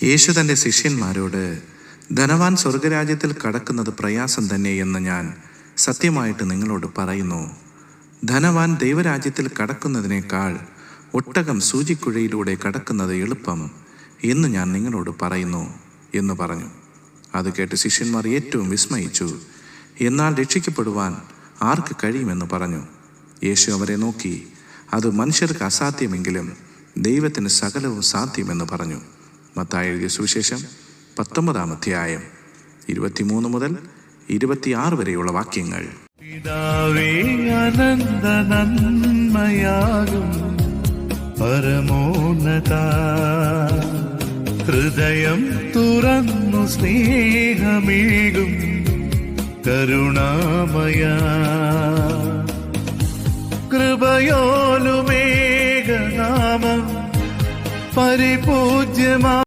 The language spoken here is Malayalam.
യേശു തൻ്റെ ശിഷ്യന്മാരോട്, ധനവാൻ സ്വർഗരാജ്യത്തിൽ കടക്കുന്നത് പ്രയാസം തന്നെ എന്ന് ഞാൻ സത്യമായിട്ട് നിങ്ങളോട് പറയുന്നു. ധനവാൻ ദൈവരാജ്യത്തിൽ കടക്കുന്നതിനേക്കാൾ ഒട്ടകം സൂചിക്കുഴയിലൂടെ കടക്കുന്നത് എളുപ്പം എന്ന് ഞാൻ നിങ്ങളോട് പറയുന്നു എന്ന് പറഞ്ഞു. അത് കേട്ട് ശിഷ്യന്മാർ ഏറ്റവും വിസ്മയിച്ചു. എന്നാൽ രക്ഷിക്കപ്പെടുവാൻ ആർക്ക് കഴിയുമെന്ന് പറഞ്ഞു. യേശു അവരെ നോക്കി, അത് മനുഷ്യർക്ക് അസാധ്യമെങ്കിലും ദൈവത്തിന് സകലവും സാധ്യമെന്ന് പറഞ്ഞു. മത്തായി എഴുതിയ സുവിശേഷം 19-ാം അധ്യായം 23 മുതൽ 26 വരെയുള്ള വാക്യങ്ങൾ. പിതാവേ, അനന്ത നന്മയാകും പരമോന്നത, ഹൃദയം തുറന്നു സ്നേഹമേകും കരുണാമയ, കൃപയോലുമേഘനാമം പരിപൂജ്യമാ